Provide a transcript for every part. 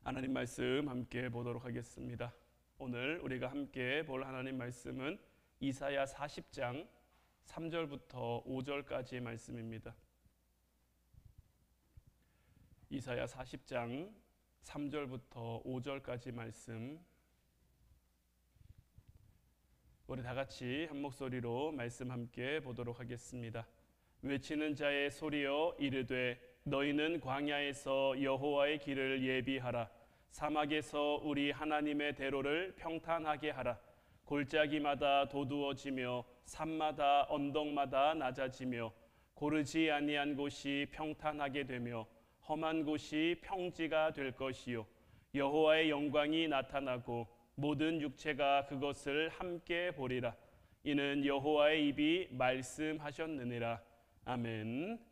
하나님 말씀 함께 보도록 하겠습니다. 오늘 우리가 함께 볼 하나님 말씀은 이사야 40장 3절부터 5절까지의 말씀입니다. 이사야 40장 3절부터 5절까지 말씀, 우리 다 같이 한 목소리로 말씀 함께 보도록 하겠습니다. 외치는 자의 소리여 이르되 너희는 광야에서 여호와의 길을 예비하라. 사막에서 우리 하나님의 대로를 평탄하게 하라. 골짜기마다 도두어지며 산마다 언덕마다 낮아지며 고르지 아니한 곳이 평탄하게 되며 험한 곳이 평지가 될 것이요 여호와의 영광이 나타나고 모든 육체가 그것을 함께 보리라. 이는 여호와의 입이 말씀하셨느니라. 아멘.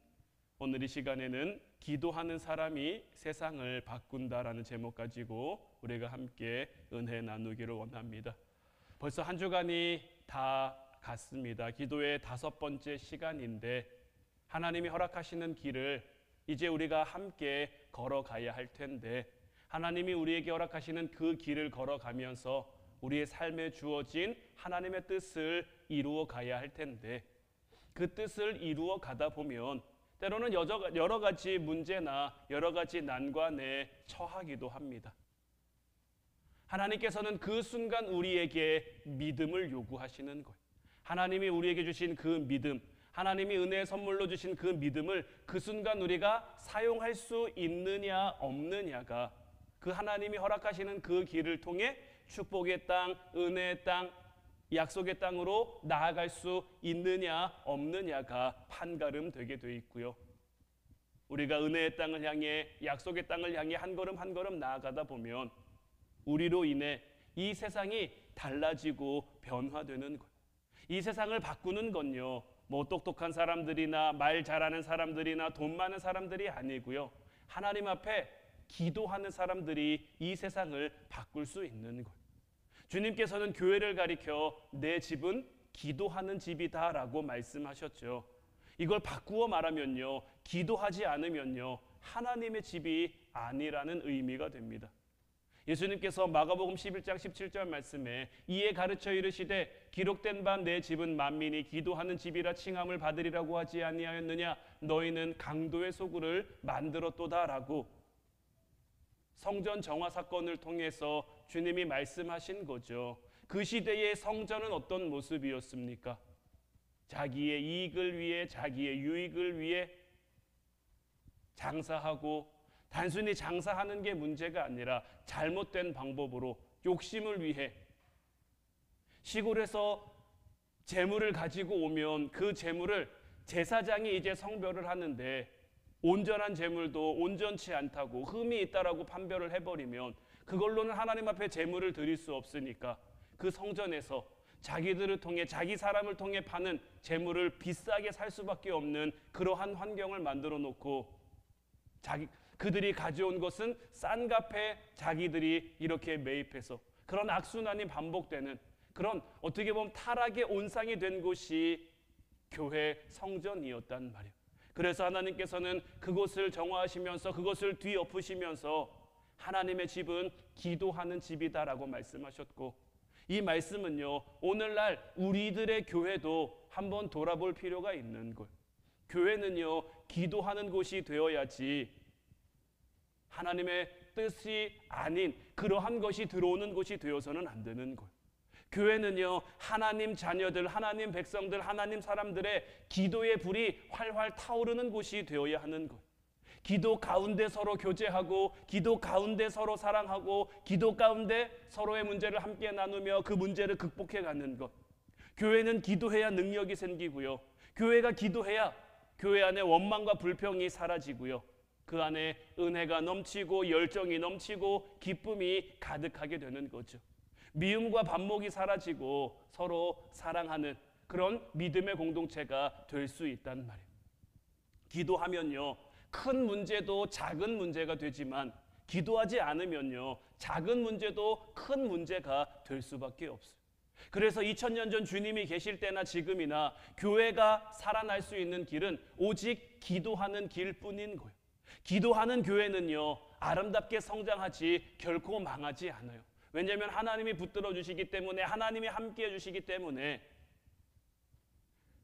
오늘 이 시간에는 기도하는 사람이 세상을 바꾼다라는 제목 가지고 우리가 함께 은혜 나누기를 원합니다. 벌써 한 주간이 다 갔습니다. 기도의 5번째 시간인데 하나님이 허락하시는 길을 이제 우리가 함께 걸어가야 할 텐데, 하나님이 우리에게 허락하시는 그 길을 걸어가면서 우리의 삶에 주어진 하나님의 뜻을 이루어 가야 할 텐데, 그 뜻을 이루어 가다 보면 때로는 여러 가지 문제나 여러 가지 난관에 처하기도 합니다. 하나님께서는 그 순간 우리에게 믿음을 요구하시는 거예요. 하나님이 우리에게 주신 그 믿음, 하나님이 은혜의 선물로 주신 그 믿음을 그 순간 우리가 사용할 수 있느냐 없느냐가 그 하나님이 허락하시는 그 길을 통해 축복의 땅, 은혜의 땅, 약속의 땅으로 나아갈 수 있느냐 없느냐가 판가름 되게 돼 있고요. 우리가 은혜의 땅을 향해, 약속의 땅을 향해 한 걸음 한 걸음 나아가다 보면 우리로 인해 이 세상이 달라지고 변화되는 거예요. 이 세상을 바꾸는 건요, 뭐 똑똑한 사람들이나 말 잘하는 사람들이나 돈 많은 사람들이 아니고요, 하나님 앞에 기도하는 사람들이 이 세상을 바꿀 수 있는 거예요. 주님께서는 교회를 가리켜 내 집은 기도하는 집이다라고 말씀하셨죠. 이걸 바꾸어 말하면요, 기도하지 않으면요 하나님의 집이 아니라는 의미가 됩니다. 예수님께서 마가복음 11장 17절 말씀에 이에 가르쳐 이르시되 기록된 바 내 집은 만민이 기도하는 집이라 칭함을 받으리라고 하지 아니하였느냐. 너희는 강도의 소굴을 만들었도다라고 성전 정화 사건을 통해서 주님이 말씀하신 거죠. 그 시대의 성전은 어떤 모습이었습니까? 자기의 이익을 위해, 자기의 유익을 위해 장사하고, 단순히 장사하는 게 문제가 아니라 잘못된 방법으로 욕심을 위해 시골에서 재물을 가지고 오면 그 재물을 제사장이 이제 성별을 하는데 온전한 재물도 온전치 않다고 흠이 있다라고 판별을 해버리면 그걸로는 하나님 앞에 재물을 드릴 수 없으니까 그 성전에서 자기들을 통해, 자기 사람을 통해 파는 재물을 비싸게 살 수밖에 없는 그러한 환경을 만들어 놓고, 그들이 가져온 것은 싼 값에 자기들이 이렇게 매입해서 그런 악순환이 반복되는 그런, 어떻게 보면 타락의 온상이 된 곳이 교회 성전이었단 말이에요. 그래서 하나님께서는 그곳을 정화하시면서 그것을 뒤엎으시면서 하나님의 집은 기도하는 집이다라고 말씀하셨고, 이 말씀은요 오늘날 우리들의 교회도 한번 돌아볼 필요가 있는 거예요. 교회는요 기도하는 곳이 되어야지 하나님의 뜻이 아닌 그러한 것이 들어오는 곳이 되어서는 안 되는 거예요. 교회는요 하나님 자녀들, 하나님 백성들, 하나님 사람들의 기도의 불이 활활 타오르는 곳이 되어야 하는 거예요. 기도 가운데 서로 교제하고, 기도 가운데 서로 사랑하고, 기도 가운데 서로의 문제를 함께 나누며 그 문제를 극복해 가는 것. 교회는 기도해야 능력이 생기고요, 교회가 기도해야 교회 안에 원망과 불평이 사라지고요, 그 안에 은혜가 넘치고 열정이 넘치고 기쁨이 가득하게 되는 거죠. 미움과 반목이 사라지고 서로 사랑하는 그런 믿음의 공동체가 될 수 있단 말이에요. 기도하면요 큰 문제도 작은 문제가 되지만, 기도하지 않으면요 작은 문제도 큰 문제가 될 수밖에 없어요. 그래서 2000년 전 주님이 계실 때나 지금이나 교회가 살아날 수 있는 길은 오직 기도하는 길뿐인 거예요. 기도하는 교회는요, 아름답게 성장하지 결코 망하지 않아요. 왜냐하면 하나님이 붙들어 주시기 때문에, 하나님이 함께해 주시기 때문에.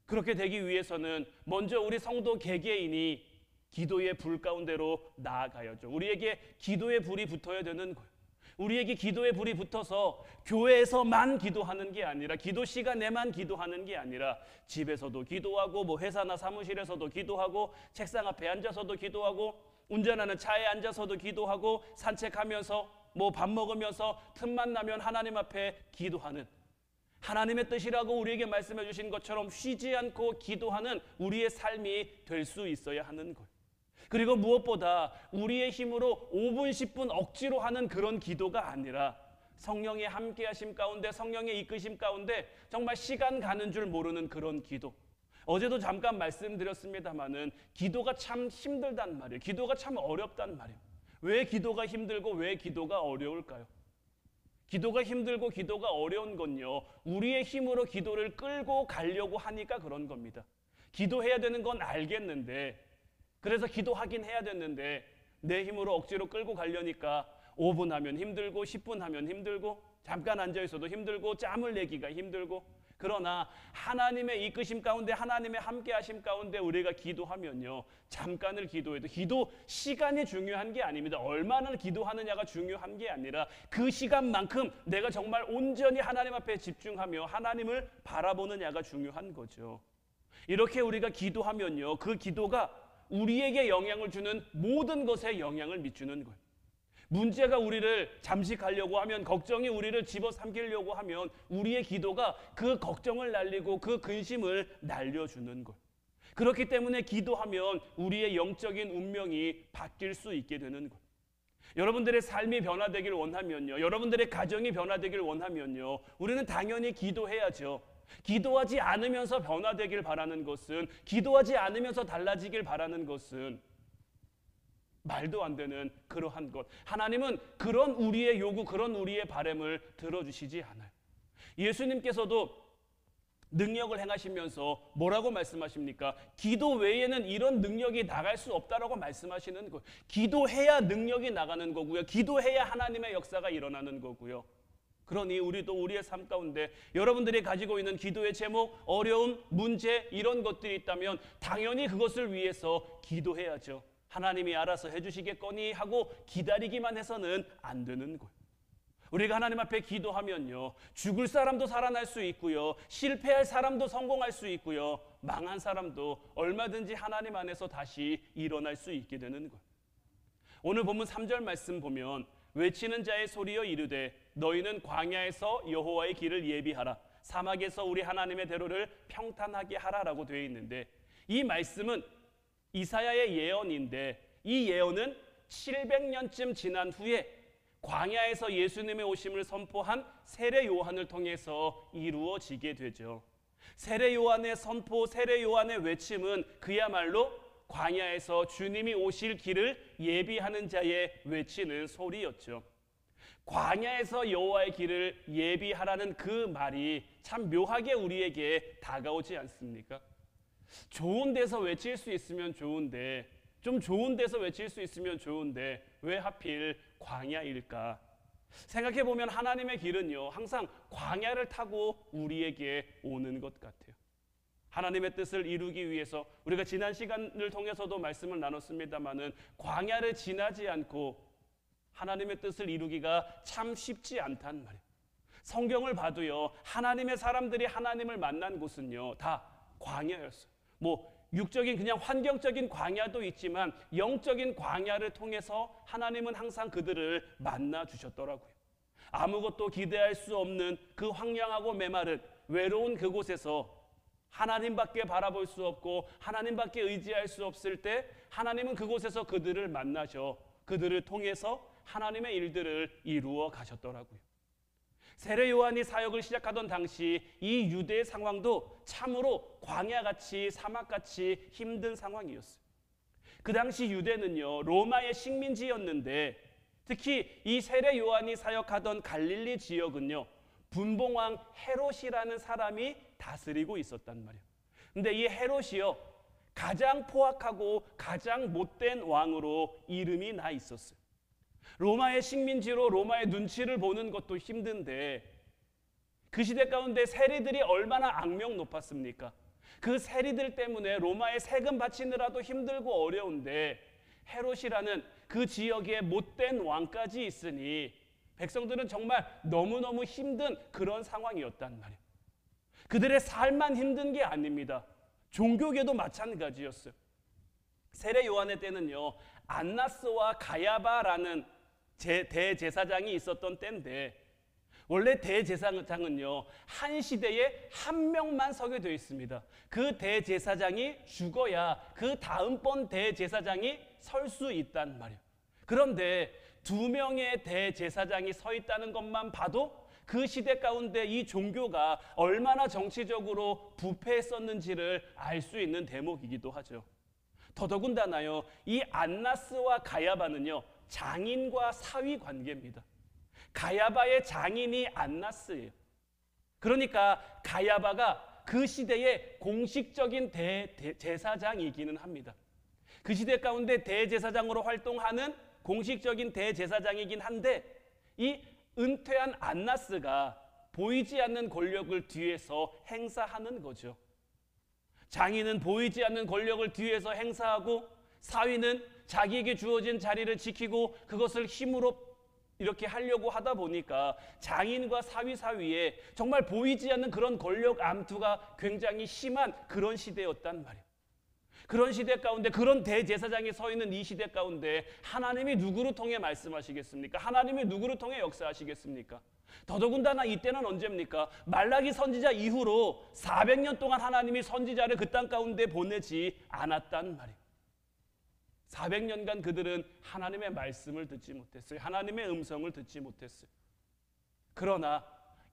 그렇게 되기 위해서는 먼저 우리 성도 개개인이 기도의 불 가운데로 나아가야죠. 우리에게 기도의 불이 붙어야 되는 거예요. 우리에게 기도의 불이 붙어서 교회에서만 기도하는 게 아니라, 기도 시간에만 기도하는 게 아니라, 집에서도 기도하고, 뭐 회사나 사무실에서도 기도하고, 책상 앞에 앉아서도 기도하고, 운전하는 차에 앉아서도 기도하고, 산책하면서, 뭐 밥 먹으면서 틈만 나면 하나님 앞에 기도하는, 하나님의 뜻이라고 우리에게 말씀해 주신 것처럼 쉬지 않고 기도하는 우리의 삶이 될 수 있어야 하는 거예요. 그리고 무엇보다 우리의 힘으로 5분 10분 억지로 하는 그런 기도가 아니라, 성령의 함께 하심 가운데, 성령의 이끄심 가운데 정말 시간 가는 줄 모르는 그런 기도. 어제도 잠깐 말씀드렸습니다마는 기도가 참 힘들단 말이에요. 기도가 참 어렵단 말이에요. 왜 기도가 힘들고 왜 기도가 어려울까요? 기도가 힘들고 기도가 어려운 건요, 우리의 힘으로 기도를 끌고 가려고 하니까 그런 겁니다. 기도해야 되는 건 알겠는데, 그래서 기도하긴 해야 됐는데 내 힘으로 억지로 끌고 가려니까 5분 하면 힘들고, 10분 하면 힘들고, 잠깐 앉아있어도 힘들고, 짬을 내기가 힘들고. 그러나 하나님의 이끄심 가운데, 하나님의 함께 하심 가운데 우리가 기도하면요, 잠깐을 기도해도, 기도 시간이 중요한 게 아닙니다. 얼마나 기도하느냐가 중요한 게 아니라 그 시간만큼 내가 정말 온전히 하나님 앞에 집중하며 하나님을 바라보느냐가 중요한 거죠. 이렇게 우리가 기도하면요, 그 기도가 우리에게 영향을 주는 모든 것에 영향을 미치는 거예요. 문제가 우리를 잠식하려고 하면, 걱정이 우리를 집어삼키려고 하면 우리의 기도가 그 걱정을 날리고 그 근심을 날려주는 거예요. 그렇기 때문에 기도하면 우리의 영적인 운명이 바뀔 수 있게 되는 거예요. 여러분들의 삶이 변화되길 원하면요, 여러분들의 가정이 변화되길 원하면요, 우리는 당연히 기도해야죠. 기도하지 않으면서 변화되길 바라는 것은, 기도하지 않으면서 달라지길 바라는 것은 말도 안 되는 그러한 것. 하나님은 그런 우리의 요구, 그런 우리의 바람을 들어주시지 않아요. 예수님께서도 능력을 행하시면서 뭐라고 말씀하십니까? 기도 외에는 이런 능력이 나갈 수 없다라고 말씀하시는 거예요. 기도해야 능력이 나가는 거고요, 기도해야 하나님의 역사가 일어나는 거고요. 그러니 우리도 우리의 삶 가운데 여러분들이 가지고 있는 기도의 제목, 어려움, 문제, 이런 것들이 있다면 당연히 그것을 위해서 기도해야죠. 하나님이 알아서 해주시겠거니 하고 기다리기만 해서는 안 되는 거예요. 우리가 하나님 앞에 기도하면요, 죽을 사람도 살아날 수 있고요, 실패할 사람도 성공할 수 있고요, 망한 사람도 얼마든지 하나님 안에서 다시 일어날 수 있게 되는 거예요. 오늘 본문 3절 말씀 보면, 외치는 자의 소리여 이르되 너희는 광야에서 여호와의 길을 예비하라, 사막에서 우리 하나님의 대로를 평탄하게 하라라고 되어 있는데, 이 말씀은 이사야의 예언인데, 이 예언은 700년쯤 지난 후에 광야에서 예수님의 오심을 선포한 세례 요한을 통해서 이루어지게 되죠. 세례 요한의 선포, 세례 요한의 외침은 그야말로 광야에서 주님이 오실 길을 예비하는 자의 외치는 소리였죠. 광야에서 여호와의 길을 예비하라는 그 말이 참 묘하게 우리에게 다가오지 않습니까? 좋은 데서 외칠 수 있으면 좋은데, 좀 좋은 데서 외칠 수 있으면 좋은데 왜 하필 광야일까? 생각해보면 하나님의 길은요, 항상 광야를 타고 우리에게 오는 것 같아요. 하나님의 뜻을 이루기 위해서 우리가 지난 시간을 통해서도 말씀을 나눴습니다마는, 광야를 지나지 않고 하나님의 뜻을 이루기가 참 쉽지 않단 말이에요. 성경을 봐도요, 하나님의 사람들이 하나님을 만난 곳은요, 다 광야였어요. 뭐 육적인 그냥 환경적인 광야도 있지만 영적인 광야를 통해서 하나님은 항상 그들을 만나 주셨더라고요. 아무것도 기대할 수 없는 그 황량하고 메마른 외로운 그곳에서 하나님밖에 바라볼 수 없고 하나님밖에 의지할 수 없을 때, 하나님은 그곳에서 그들을 만나셔 그들을 통해서 하나님의 일들을 이루어 가셨더라고요. 세례 요한이 사역을 시작하던 당시 이 유대의 상황도 참으로 광야같이 사막같이 힘든 상황이었어요. 그 당시 유대는요, 로마의 식민지였는데, 특히 이 세례 요한이 사역하던 갈릴리 지역은요, 분봉왕 헤롯이라는 사람이 다스리고 있었단 말이에요. 근데 이 헤롯이요, 가장 포악하고 가장 못된 왕으로 이름이 나 있었어요. 로마의 식민지로 로마의 눈치를 보는 것도 힘든데 그 시대 가운데 세리들이 얼마나 악명 높았습니까? 그 세리들 때문에 로마에 세금 바치느라도 힘들고 어려운데 헤롯이라는 그 지역에 못된 왕까지 있으니 백성들은 정말 너무너무 힘든 그런 상황이었단 말이에요. 그들의 삶만 힘든 게 아닙니다. 종교계도 마찬가지였어요. 세례 요한의 때는요, 안나스와 가야바라는 대제사장이 있었던 때인데 원래 대제사장은요 한 시대에 한 명만 서게 되어 있습니다. 그 대제사장이 죽어야 그 다음번 대제사장이 설 수 있단 말이에요. 그런데 두 명의 대제사장이 서 있다는 것만 봐도 그 시대 가운데 이 종교가 얼마나 정치적으로 부패했었는지를 알 수 있는 대목이기도 하죠. 더더군다나요 이 안나스와 가야바는요 장인과 사위 관계입니다. 가야바의 장인이 안나스예요. 그러니까 가야바가 그 시대의 공식적인 대제사장이기는 합니다. 그 시대 가운데 대제사장으로 활동하는 공식적인 대제사장이긴 한데 이 은퇴한 안나스가 보이지 않는 권력을 뒤에서 행사하는 거죠. 장인은 보이지 않는 권력을 뒤에서 행사하고 사위는 자기에게 주어진 자리를 지키고 그것을 힘으로 이렇게 하려고 하다 보니까 장인과 사위 사이에 정말 보이지 않는 그런 권력 암투가 굉장히 심한 그런 시대였단 말이에요. 그런 시대 가운데 그런 대제사장이 서 있는 이 시대 가운데 하나님이 누구를 통해 말씀하시겠습니까? 하나님이 누구를 통해 역사하시겠습니까? 더더군다나 이때는 언제입니까? 말라기 선지자 이후로 400년 동안 하나님이 선지자를 그 땅 가운데 보내지 않았단 말이에요. 400년간 그들은 하나님의 말씀을 듣지 못했어요. 하나님의 음성을 듣지 못했어요. 그러나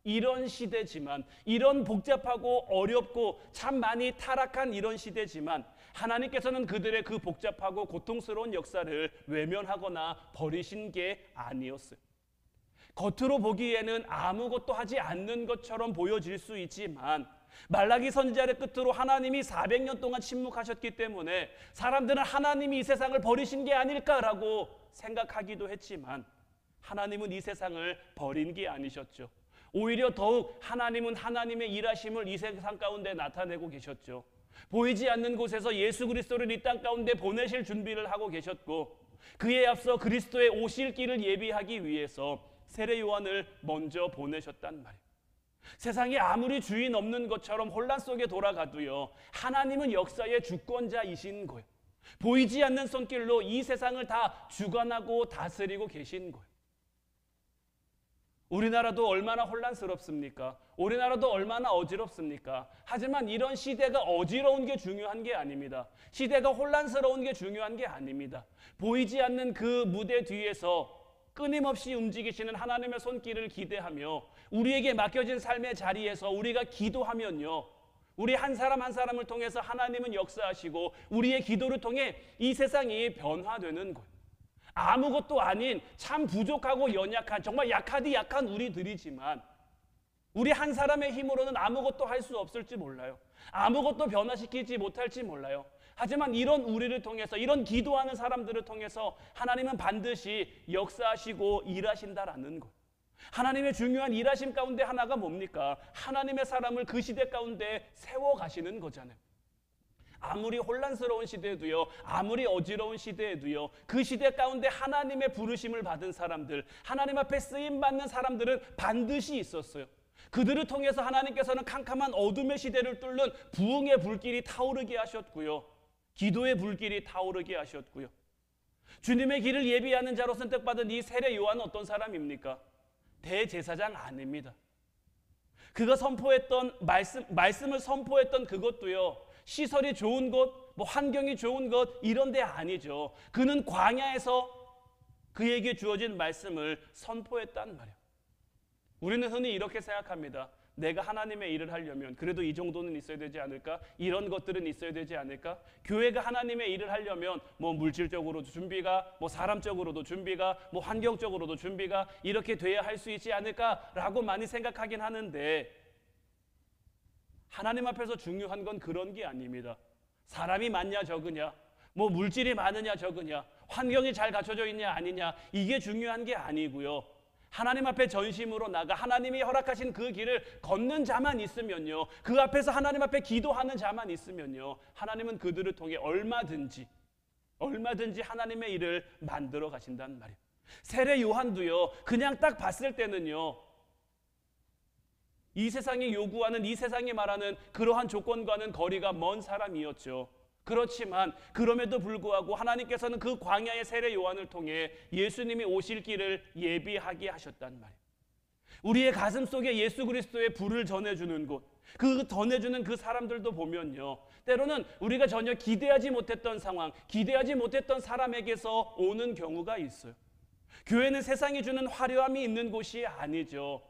이런 시대지만, 이런 복잡하고 어렵고 참 많이 타락한 이런 시대지만 하나님께서는 그들의 그 복잡하고 고통스러운 역사를 외면하거나 버리신 게 아니었어요. 겉으로 보기에는 아무것도 하지 않는 것처럼 보여질 수 있지만 말라기 선지자의 끝으로 하나님이 400년 동안 침묵하셨기 때문에 사람들은 하나님이 이 세상을 버리신 게 아닐까라고 생각하기도 했지만 하나님은 이 세상을 버린 게 아니셨죠. 오히려 더욱 하나님은 하나님의 일하심을 이 세상 가운데 나타내고 계셨죠. 보이지 않는 곳에서 예수 그리스도를 이 땅 가운데 보내실 준비를 하고 계셨고 그에 앞서 그리스도의 오실 길을 예비하기 위해서 세례 요한을 먼저 보내셨단 말이에요. 세상에 아무리 주인 없는 것처럼 혼란 속에 돌아가도요 하나님은 역사의 주권자이신 거예요. 보이지 않는 손길로 이 세상을 다 주관하고 다스리고 계신 거예요. 우리나라도 얼마나 혼란스럽습니까? 우리나라도 얼마나 어지럽습니까? 하지만 이런 시대가 어지러운 게 중요한 게 아닙니다. 시대가 혼란스러운 게 중요한 게 아닙니다. 보이지 않는 그 무대 뒤에서 끊임없이 움직이시는 하나님의 손길을 기대하며 우리에게 맡겨진 삶의 자리에서 우리가 기도하면요 우리 한 사람 한 사람을 통해서 하나님은 역사하시고 우리의 기도를 통해 이 세상이 변화되는 거예요. 아무것도 아닌 참 부족하고 연약한 정말 약하디 약한 우리들이지만 우리 한 사람의 힘으로는 아무것도 할 수 없을지 몰라요. 아무것도 변화시키지 못할지 몰라요. 하지만 이런 우리를 통해서 이런 기도하는 사람들을 통해서 하나님은 반드시 역사하시고 일하신다라는 것. 하나님의 중요한 일하심 가운데 하나가 뭡니까? 하나님의 사람을 그 시대 가운데 세워가시는 거잖아요. 아무리 혼란스러운 시대에도요 아무리 어지러운 시대에도요 그 시대 가운데 하나님의 부르심을 받은 사람들 하나님 앞에 쓰임받는 사람들은 반드시 있었어요. 그들을 통해서 하나님께서는 캄캄한 어둠의 시대를 뚫는 부흥의 불길이 타오르게 하셨고요 기도의 불길이 타오르게 하셨고요 주님의 길을 예비하는 자로 선택받은 이 세례 요한은 어떤 사람입니까? 대제사장 아닙니다. 그가 선포했던 말씀을 선포했던 그것도요 시설이 좋은 곳, 환경이 좋은 것 이런 데 아니죠. 그는 광야에서 그에게 주어진 말씀을 선포했단 말이에요. 우리는 흔히 이렇게 생각합니다. 내가 하나님의 일을 하려면 그래도 이 정도는 있어야 되지 않을까? 이런 것들은 있어야 되지 않을까? 교회가 하나님의 일을 하려면 물질적으로도 준비가, 사람적으로도 준비가, 환경적으로도 준비가 이렇게 돼야 할 수 있지 않을까라고 많이 생각하긴 하는데 하나님 앞에서 중요한 건 그런 게 아닙니다. 사람이 많냐 적으냐, 뭐 물질이 많으냐 적으냐, 환경이 잘 갖춰져 있냐 아니냐, 이게 중요한 게 아니고요. 하나님 앞에 전심으로 나가 하나님이 허락하신 그 길을 걷는 자만 있으면요, 그 앞에서 하나님 앞에 기도하는 자만 있으면요, 하나님은 그들을 통해 얼마든지 하나님의 일을 만들어 가신단 말이에요. 세례 요한도요, 그냥 딱 봤을 때는요, 이 세상이 요구하는, 이 세상이 말하는 그러한 조건과는 거리가 먼 사람이었죠. 그렇지만 그럼에도 불구하고 하나님께서는 그 광야의 세례 요한을 통해 예수님이 오실 길을 예비하게 하셨단 말이에요. 우리의 가슴 속에 예수 그리스도의 불을 전해주는 곳, 그 전해주는 그 사람들도 보면요, 때로는 우리가 전혀 기대하지 못했던 상황, 기대하지 못했던 사람에게서 오는 경우가 있어요. 교회는 세상이 주는 화려함이 있는 곳이 아니죠.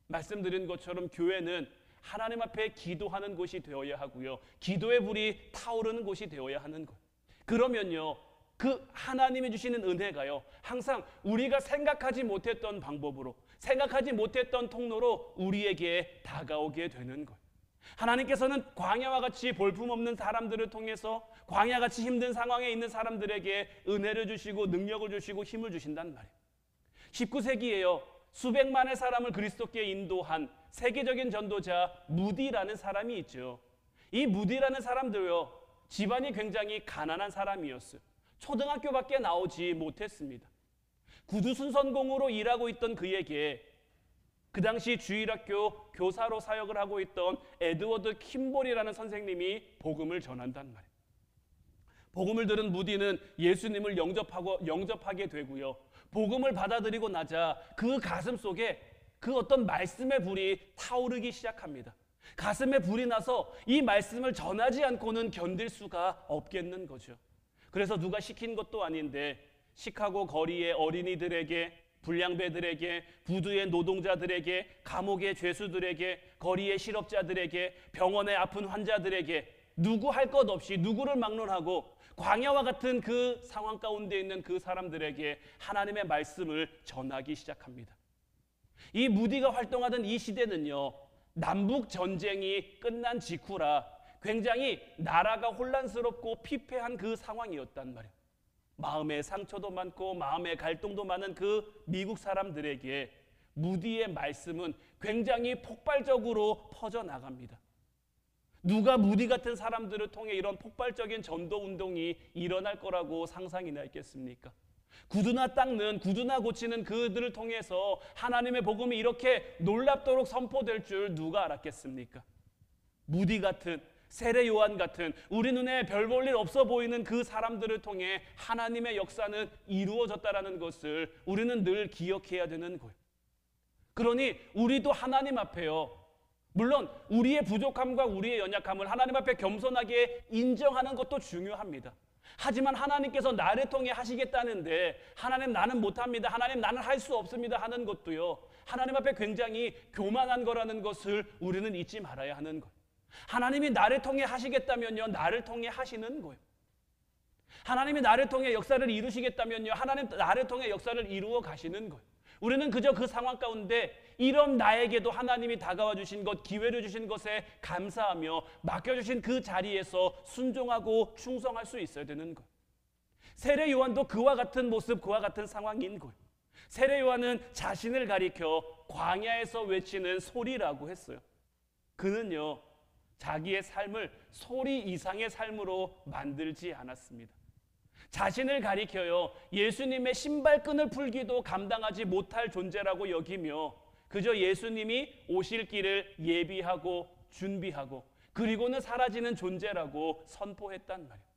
말씀드린 것처럼 교회는 하나님 앞에 기도하는 곳이 되어야 하고요, 기도의 불이 타오르는 곳이 되어야 하는 것. 그러면요, 그 하나님이 주시는 은혜가요, 항상 우리가 생각하지 못했던 방법으로, 생각하지 못했던 통로로 우리에게 다가오게 되는 것. 하나님께서는 광야와 같이 볼품없는 사람들을 통해서 광야같이 힘든 상황에 있는 사람들에게 은혜를 주시고 능력을 주시고 힘을 주신단 말이에요. 19세기에요, 수백만의 사람을 그리스도께 인도한 세계적인 전도자 무디라는 사람이 있죠. 이 무디라는 사람도요, 집안이 굉장히 가난한 사람이었어요. 초등학교밖에 나오지 못했습니다. 구두순선공으로 일하고 있던 그에게 그 당시 주일학교 교사로 사역을 하고 있던 에드워드 킴볼이라는 선생님이 복음을 전한단 말이에요. 복음을 들은 무디는 예수님을 영접하게 되고요, 복음을 받아들이고 나자 그 가슴 속에 그 어떤 말씀의 불이 타오르기 시작합니다. 가슴에 불이 나서 이 말씀을 전하지 않고는 견딜 수가 없겠는 거죠. 그래서 누가 시킨 것도 아닌데 시카고 거리의 어린이들에게, 불량배들에게, 부두의 노동자들에게, 감옥의 죄수들에게, 거리의 실업자들에게, 병원의 아픈 환자들에게 누구 할 것 없이 누구를 막론하고 광야와 같은 그 상황 가운데 있는 그 사람들에게 하나님의 말씀을 전하기 시작합니다. 이 무디가 활동하던 이 시대는요, 남북 전쟁이 끝난 직후라 굉장히 나라가 혼란스럽고 피폐한 그 상황이었단 말이에요. 마음의 상처도 많고 마음의 갈등도 많은 그 미국 사람들에게 무디의 말씀은 굉장히 폭발적으로 퍼져나갑니다. 누가 무디 같은 사람들을 통해 이런 폭발적인 전도 운동이 일어날 거라고 상상이나 했겠습니까? 구두나 닦는, 구두나 고치는 그들을 통해서 하나님의 복음이 이렇게 놀랍도록 선포될 줄 누가 알았겠습니까? 무디 같은, 세례 요한 같은 우리 눈에 별 볼 일 없어 보이는 그 사람들을 통해 하나님의 역사는 이루어졌다라는 것을 우리는 늘 기억해야 되는 거예요. 그러니 우리도 하나님 앞에요, 물론 우리의 부족함과 우리의 연약함을 하나님 앞에 겸손하게 인정하는 것도 중요합니다. 하지만 하나님께서 나를 통해 하시겠다는데 하나님 나는 못합니다, 하나님 나는 할 수 없습니다 하는 것도요, 하나님 앞에 굉장히 교만한 거라는 것을 우리는 잊지 말아야 하는 거예요. 하나님이 나를 통해 하시겠다면요, 나를 통해 하시는 거예요. 하나님이 나를 통해 역사를 이루시겠다면요, 하나님 나를 통해 역사를 이루어 가시는 거예요. 우리는 그저 그 상황 가운데 이런 나에게도 하나님이 다가와 주신 것, 기회를 주신 것에 감사하며 맡겨주신 그 자리에서 순종하고 충성할 수 있어야 되는 거예요. 세례 요한도 그와 같은 모습, 그와 같은 상황인 거예요. 세례 요한은 자신을 가리켜 광야에서 외치는 소리라고 했어요. 그는요, 자기의 삶을 소리 이상의 삶으로 만들지 않았습니다. 자신을 가리켜요, 예수님의 신발끈을 풀기도 감당하지 못할 존재라고 여기며 그저 예수님이 오실 길을 예비하고 준비하고 그리고는 사라지는 존재라고 선포했단 말이에요.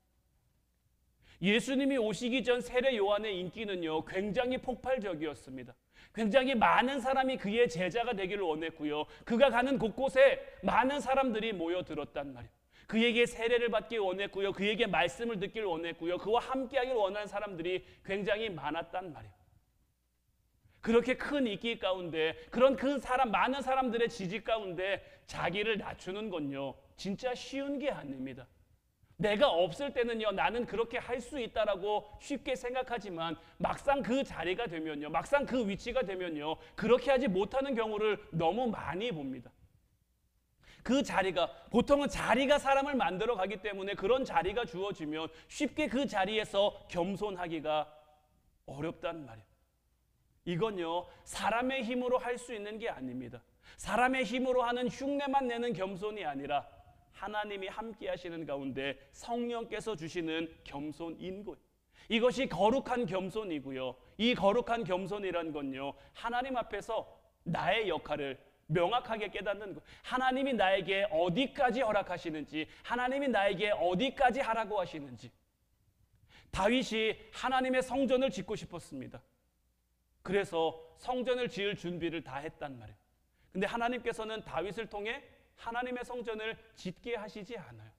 예수님이 오시기 전 세례 요한의 인기는요, 굉장히 폭발적이었습니다. 굉장히 많은 사람이 그의 제자가 되기를 원했고요, 그가 가는 곳곳에 많은 사람들이 모여들었단 말이에요. 그에게 세례를 받기 원했고요, 그에게 말씀을 듣기를 원했고요, 그와 함께하기를 원하는 사람들이 굉장히 많았단 말이에요. 그렇게 큰 인기 가운데, 그런 많은 사람들의 지지 가운데 자기를 낮추는 건요, 진짜 쉬운 게 아닙니다. 내가 없을 때는요, 나는 그렇게 할 수 있다라고 쉽게 생각하지만 막상 그 자리가 되면요, 막상 그 위치가 되면요, 그렇게 하지 못하는 경우를 너무 많이 봅니다. 그 자리가, 보통은 자리가 사람을 만들어 가기 때문에 그런 자리가 주어지면 쉽게 그 자리에서 겸손하기가 어렵단 말이에요. 이건요, 사람의 힘으로 할 수 있는 게 아닙니다. 사람의 힘으로 하는 흉내만 내는 겸손이 아니라 하나님이 함께 하시는 가운데 성령께서 주시는 겸손인 것. 이것이 거룩한 겸손이고요. 이 거룩한 겸손이란 건요, 하나님 앞에서 나의 역할을 명확하게 깨닫는 것. 하나님이 나에게 어디까지 허락하시는지, 하나님이 나에게 어디까지 하라고 하시는지. 다윗이 하나님의 성전을 짓고 싶었습니다. 그래서 성전을 지을 준비를 다 했단 말이에요. 근데 하나님께서는 다윗을 통해 하나님의 성전을 짓게 하시지 않아요.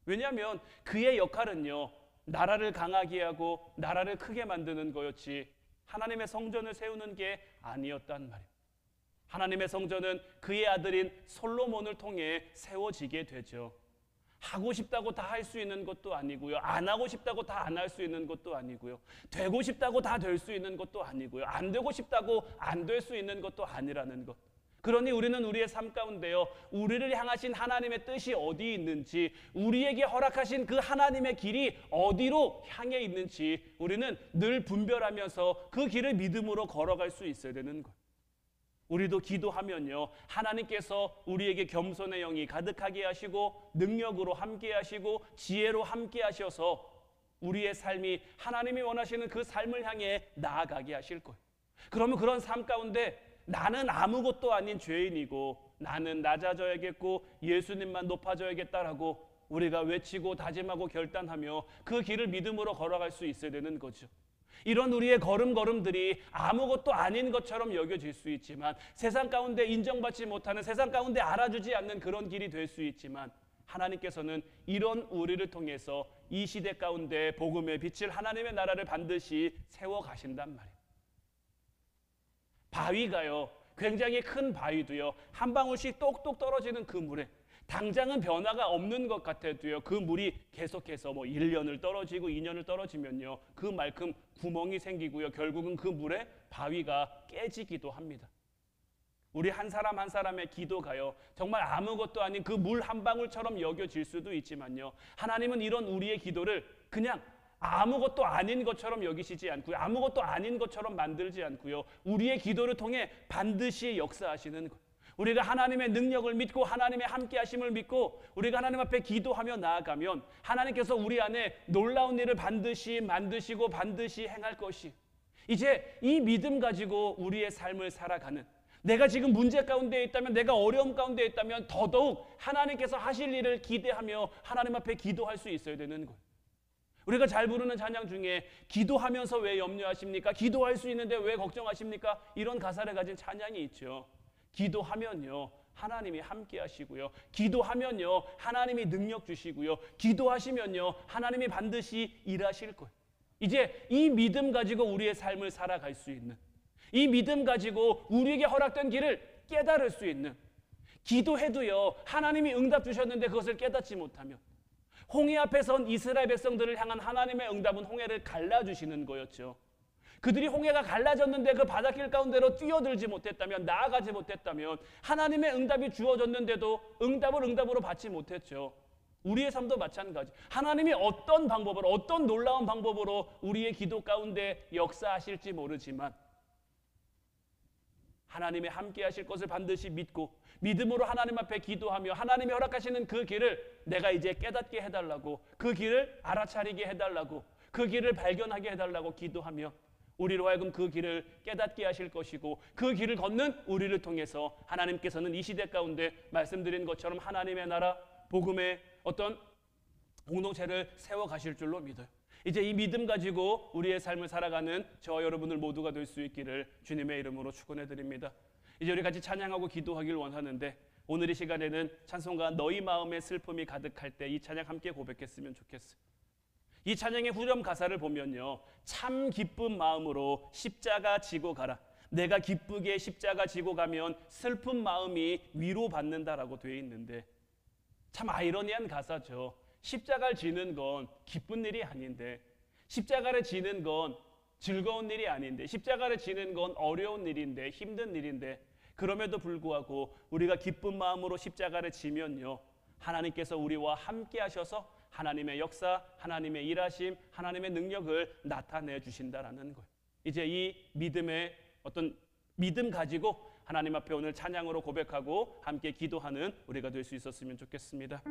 왜냐하면 그의 역할은요, 나라를 강하게 하고 나라를 크게 만드는 거였지 하나님의 성전을 세우는 게 아니었단 말이에요. 하나님의 성전은 그의 아들인 솔로몬을 통해 세워지게 되죠. 하고 싶다고 다 할 수 있는 것도 아니고요. 안 하고 싶다고 다 안 할 수 있는 것도 아니고요. 되고 싶다고 다 될 수 있는 것도 아니고요. 안 되고 싶다고 안 될 수 있는 것도 아니라는 것. 그러니 우리는 우리의 삶 가운데요, 우리를 향하신 하나님의 뜻이 어디 있는지, 우리에게 허락하신 그 하나님의 길이 어디로 향해 있는지 우리는 늘 분별하면서 그 길을 믿음으로 걸어갈 수 있어야 되는 것. 우리도 기도하면요, 하나님께서 우리에게 겸손의 영이 가득하게 하시고 능력으로 함께 하시고 지혜로 함께 하셔서 우리의 삶이 하나님이 원하시는 그 삶을 향해 나아가게 하실 거예요. 그러면 그런 삶 가운데 나는 아무것도 아닌 죄인이고 나는 낮아져야겠고 예수님만 높아져야겠다라고 우리가 외치고 다짐하고 결단하며 그 길을 믿음으로 걸어갈 수 있어야 되는 거죠. 이런 우리의 걸음걸음들이 아무것도 아닌 것처럼 여겨질 수 있지만, 세상 가운데 인정받지 못하는, 세상 가운데 알아주지 않는 그런 길이 될 수 있지만, 하나님께서는 이런 우리를 통해서 이 시대 가운데 복음의 빛을, 하나님의 나라를 반드시 세워가신단 말이에요. 바위가요, 굉장히 큰 바위도요, 한 방울씩 똑똑 떨어지는 그 물에 당장은 변화가 없는 것 같아도요, 그 물이 계속해서 1년을 떨어지고 2년을 떨어지면요, 그만큼 구멍이 생기고요, 결국은 그 물에 바위가 깨지기도 합니다. 우리 한 사람 한 사람의 기도가요, 정말 아무것도 아닌 그 물 한 방울처럼 여겨질 수도 있지만요, 하나님은 이런 우리의 기도를 그냥 아무것도 아닌 것처럼 여기시지 않고요, 아무것도 아닌 것처럼 만들지 않고요, 우리의 기도를 통해 반드시 역사하시는 것. 우리가 하나님의 능력을 믿고 하나님의 함께 하심을 믿고 우리가 하나님 앞에 기도하며 나아가면 하나님께서 우리 안에 놀라운 일을 반드시 만드시고 반드시 행할 것이, 이제 이 믿음 가지고 우리의 삶을 살아가는, 내가 지금 문제 가운데 있다면, 내가 어려움 가운데 있다면 더더욱 하나님께서 하실 일을 기대하며 하나님 앞에 기도할 수 있어야 되는 거예요. 우리가 잘 부르는 찬양 중에 기도하면서 왜 염려하십니까? 기도할 수 있는데 왜 걱정하십니까? 이런 가사를 가진 찬양이 있죠. 기도하면요, 하나님이 함께 하시고요, 기도하면요, 하나님이 능력 주시고요, 기도하시면요, 하나님이 반드시 일하실 거예요. 이제 이 믿음 가지고 우리의 삶을 살아갈 수 있는, 이 믿음 가지고 우리에게 허락된 길을 깨달을 수 있는, 기도해도요, 하나님이 응답 주셨는데 그것을 깨닫지 못하면, 홍해 앞에 선 이스라엘 백성들을 향한 하나님의 응답은 홍해를 갈라주시는 거였죠. 그들이 홍해가 갈라졌는데 그 바닷길 가운데로 뛰어들지 못했다면, 나아가지 못했다면, 하나님의 응답이 주어졌는데도 응답을 응답으로 받지 못했죠. 우리의 삶도 마찬가지. 하나님이 어떤 방법으로, 어떤 놀라운 방법으로 우리의 기도 가운데 역사하실지 모르지만 하나님의 함께 하실 것을 반드시 믿고 믿음으로 하나님 앞에 기도하며 하나님이 허락하시는 그 길을 내가 이제 깨닫게 해달라고, 그 길을 알아차리게 해달라고, 그 길을 발견하게 해달라고 기도하며 우리로 하여금 그 길을 깨닫게 하실 것이고, 그 길을 걷는 우리를 통해서 하나님께서는 이 시대 가운데 말씀드린 것처럼 하나님의 나라, 복음의 어떤 공동체를 세워가실 줄로 믿어요. 이제 이 믿음 가지고 우리의 삶을 살아가는 저와 여러분들 모두가 될 수 있기를 주님의 이름으로 축원해 드립니다. 이제 우리 같이 찬양하고 기도하길 원하는데, 오늘 이 시간에는 찬송가 너희 마음에 슬픔이 가득할 때 이 찬양 함께 고백했으면 좋겠어요. 이 찬양의 후렴 가사를 보면요, 참 기쁜 마음으로 십자가 지고 가라. 내가 기쁘게 십자가 지고 가면 슬픈 마음이 위로받는다라고 되어 있는데, 참 아이러니한 가사죠. 십자가를 지는 건 기쁜 일이 아닌데, 십자가를 지는 건 즐거운 일이 아닌데, 십자가를 지는 건 어려운 일인데, 힘든 일인데, 그럼에도 불구하고 우리가 기쁜 마음으로 십자가를 지면요, 하나님께서 우리와 함께 하셔서 하나님의 역사, 하나님의 일하심, 하나님의 능력을 나타내 주신다라는 거예요. 이제 이 믿음의 어떤 믿음 가지고 하나님 앞에 오늘 찬양으로 고백하고 함께 기도하는 우리가 될 수 있었으면 좋겠습니다.